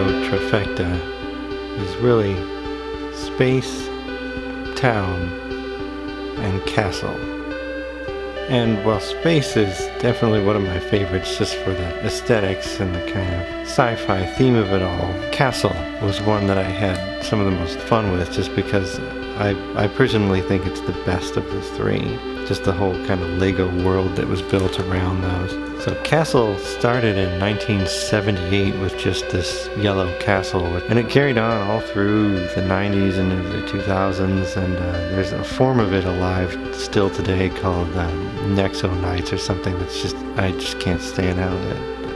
Lego trifecta is really space, town, and castle. And while space is definitely one of my favorites just for the aesthetics and the kind of sci-fi theme of it all, castle was one that I had some of the most fun with just because I personally think it's the best of the three. Just the whole kind of Lego world that was built around those. So Castle started in 1978 with just this yellow castle, and it carried on all through the 90s and into the 2000s, and there's a form of it alive still today called Nexo Knights or something that's I just can't stand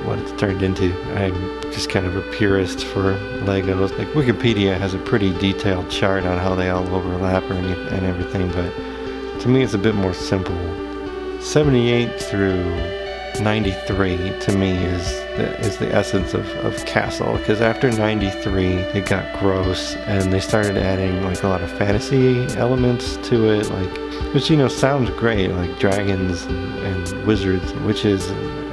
what it's turned into. I'm just kind of a purist for Legos. Like Wikipedia has a pretty detailed chart on how they all overlap and everything, but to me it's a bit more simple. 78 through 93 to me is the essence of Castle, because after 93 it got gross and they started adding like a lot of fantasy elements to it, which sounds great, like dragons and wizards and witches and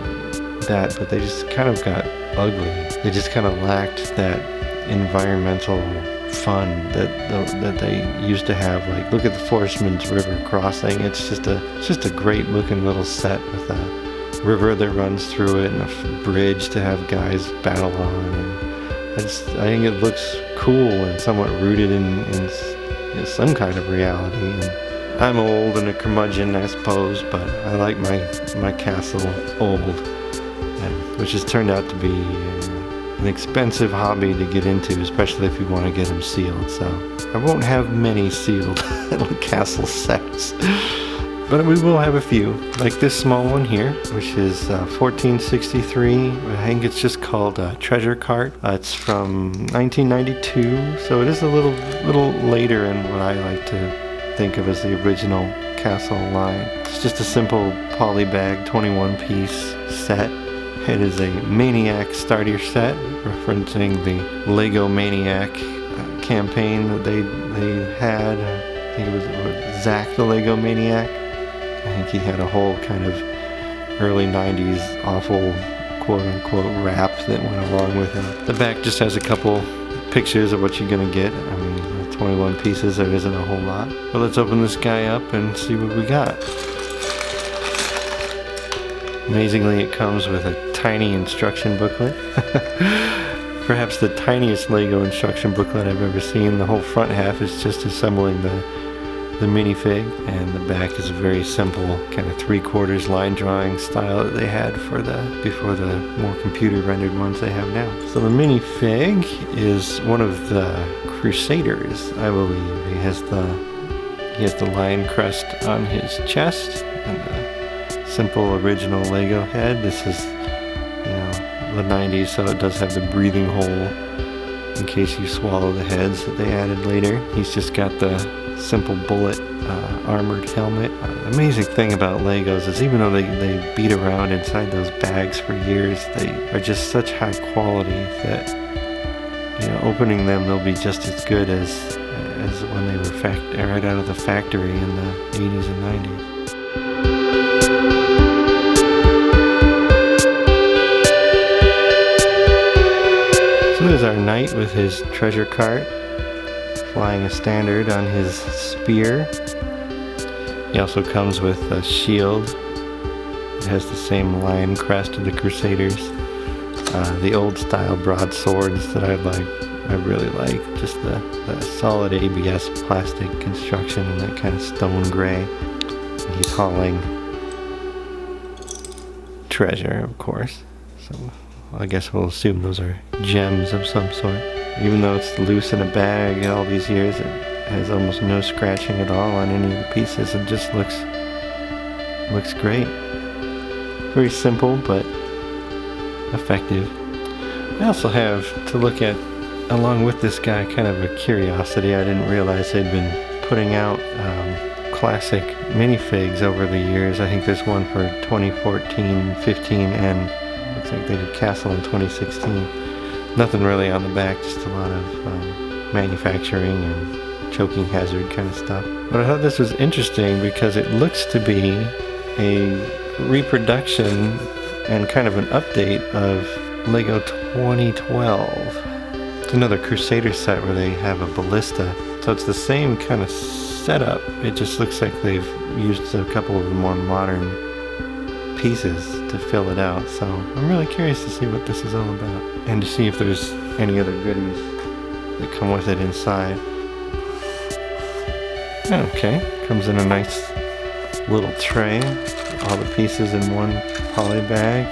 that, but they just kind of got ugly. They just kind of lacked that environmental fun that they used to have. Like, look at the Forestman's River crossing. It's just a great looking little set with a river that runs through it and a bridge to have guys battle on. And I think it looks cool and somewhat rooted in some kind of reality. And I'm old and a curmudgeon, I suppose, but I like my castle old. Which has turned out to be an expensive hobby to get into, especially if you want to get them sealed. So I won't have many sealed castle sets, but we will have a few, like this small one here, which is 1463. I think it's just called Treasure Cart. It's from 1992, so it is a little later in what I like to think of as the original castle line. It's just a simple polybag 21-piece set. It is a Maniac starter set, referencing the Lego Maniac campaign that they had. I think it was Zach the Lego Maniac. I think he had a whole kind of early 90s awful quote-unquote rap that went along with it. The back just has a couple pictures of what you're going to get. I mean, 21 pieces, there isn't a whole lot. But let's open this guy up and see what we got. Amazingly, it comes with a tiny instruction booklet. Perhaps the tiniest Lego instruction booklet I've ever seen. The whole front half is just assembling the minifig, and the back is a very simple kind of 3/4 line drawing style that they had before the more computer rendered ones they have now. So the minifig is one of the Crusaders, I believe. He has the lion crest on his chest and the simple original Lego head. This is the 90s, so it does have the breathing hole in case you swallow the heads that they added later. He's just got the simple bullet armored helmet. The amazing thing about Legos is even though they beat around inside those bags for years, they are just such high quality that opening them, they'll be just as good as when they were right out of the factory in the 80s and 90s. So there's our knight with his treasure cart, flying a standard on his spear. He also comes with a shield. It has the same lion crest of the Crusaders. The old style broadswords that I really like. Just the solid ABS plastic construction and that kind of stone gray. And he's hauling treasure, of course. So I guess we'll assume those are gems of some sort. Even though it's loose in a bag all these years, it has almost no scratching at all on any of the pieces. It just looks great. Very simple, but effective. I also have to look at, along with this guy, kind of a curiosity. I didn't realize they'd been putting out classic minifigs over the years. I think there's one for 2014, 15, and looks like they did Castle in 2016. Nothing really on the back, just a lot of manufacturing and choking hazard kind of stuff. But I thought this was interesting because it looks to be a reproduction and kind of an update of Lego 2012. another Crusader set where they have a ballista. So it's the same kind of setup. It just looks like they've used a couple of the more modern pieces to fill it out. So I'm really curious to see what this is all about, and to see if there's any other goodies that come with it inside. Okay, comes in a nice little tray, all the pieces in one poly bag.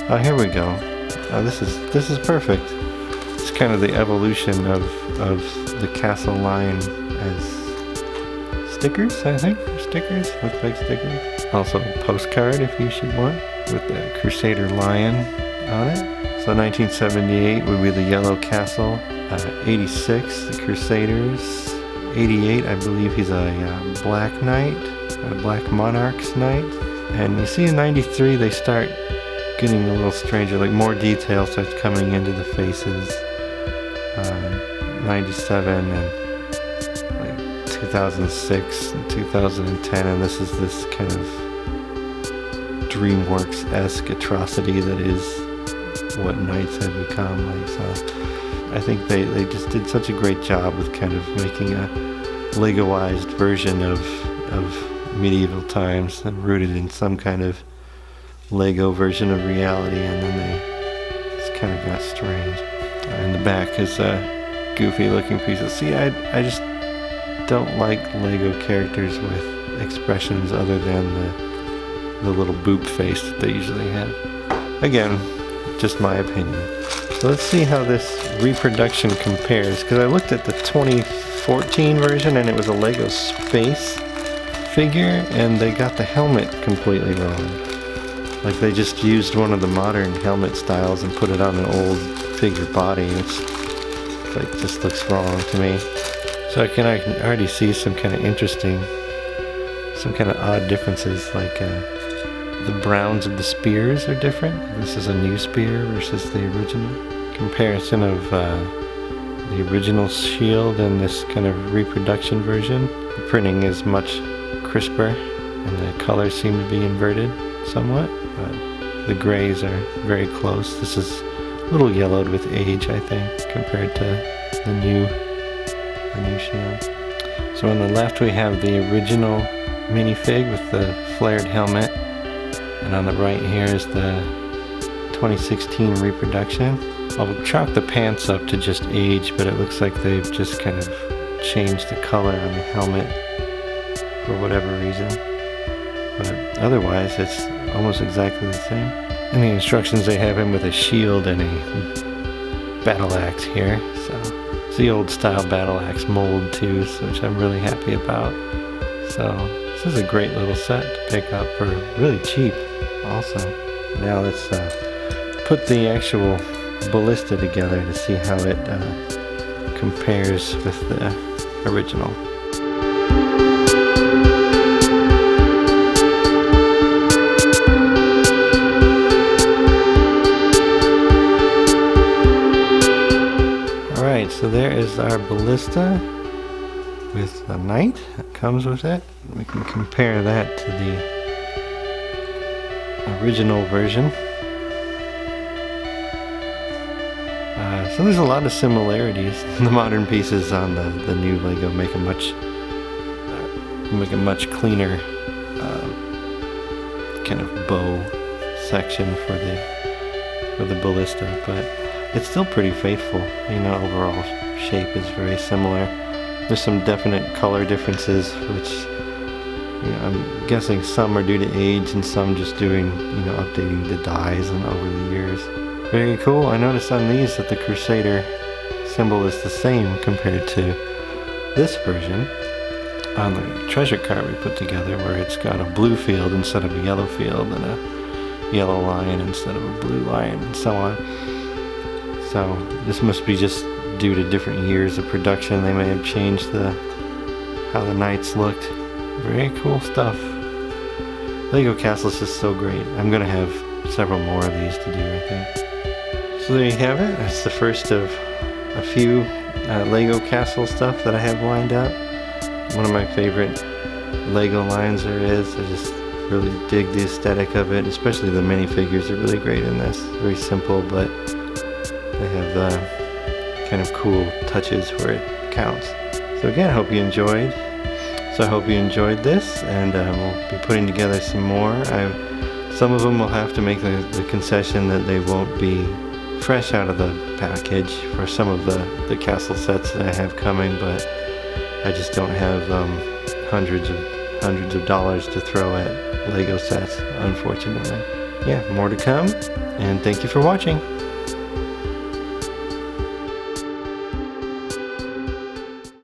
Oh, here we go. Oh, this is perfect. It's kind of the evolution of the castle line as stickers, I think. Stickers, look like stickers. Also a postcard if you should want, with the Crusader lion on it. So 1978 would be the Yellow Castle. 86, the Crusaders. 88, I believe he's a Black Knight, a Black Monarch's Knight. And you see in 93 they start getting a little stranger, like more detail starts coming into the faces. 97 and like 2006 and 2010, and this is this kind of DreamWorks-esque atrocity that is what Knights have become. Like, so I think they just did such a great job with kind of making a Legoized version of medieval times and rooted in some kind of Lego version of reality, and then they just kind of got strange. And the back is a goofy looking piece of... See, I just don't like Lego characters with expressions other than the little boop face that they usually have. Again, just my opinion. So let's see how this reproduction compares, because I looked at the 2014 version and it was a Lego space figure, and they got the helmet completely wrong. Like they just used one of the modern helmet styles and put it on an old figure body, which like just looks wrong to me. So I can already see some kind of interesting, some kind of odd differences, like the browns of the spears are different. This is a new spear versus the original. Comparison of the original shield and this kind of reproduction version. The printing is much crisper and the colors seem to be inverted somewhat, but the grays are very close. This is a little yellowed with age, I think, compared to the new shield. So on the left we have the original minifig with the flared helmet, and on the right here is the 2016 reproduction. I'll chalk the pants up to just age, but it looks like they've just kind of changed the color on the helmet for whatever reason. But otherwise it's almost exactly the same. In the instructions they have him with a shield and a battle axe here. So it's the old style battle axe mold too, which I'm really happy about. So this is a great little set to pick up for really cheap also. Now let's put the actual ballista together to see how it compares with the original. Alright, so there is our ballista with the knight that comes with it. We can compare that to the original version. So there's a lot of similarities. The modern pieces on the new Lego make a much cleaner kind of bow section for the ballista, but it's still pretty faithful. You know, overall shape is very similar. There's some definite color differences, which, you know, I'm guessing some are due to age and some just doing, you know, updating the dyes and over the years. Very cool. I noticed on these that the Crusader symbol is the same compared to this version on the treasure cart we put together, where it's got a blue field instead of a yellow field and a yellow lion instead of a blue lion and so on. So this must be just due to different years of production. They may have changed how the knights looked. Very cool stuff. Lego Castle is just so great. I'm going to have several more of these to do, I think. So there you have it. That's the first of a few Lego Castle stuff that I have lined up. One of my favorite Lego lines there is. I just really dig the aesthetic of it, especially the minifigures are really great in this. Very simple, but they have kind of cool touches where it counts. So again, I hope you enjoyed. So I hope you enjoyed this, and we'll be putting together some more. Some of them will have to make the concession that they won't be fresh out of the package for some of the castle sets that I have coming, but I just don't have hundreds of dollars to throw at Lego sets, unfortunately. Yeah, more to come, and thank you for watching.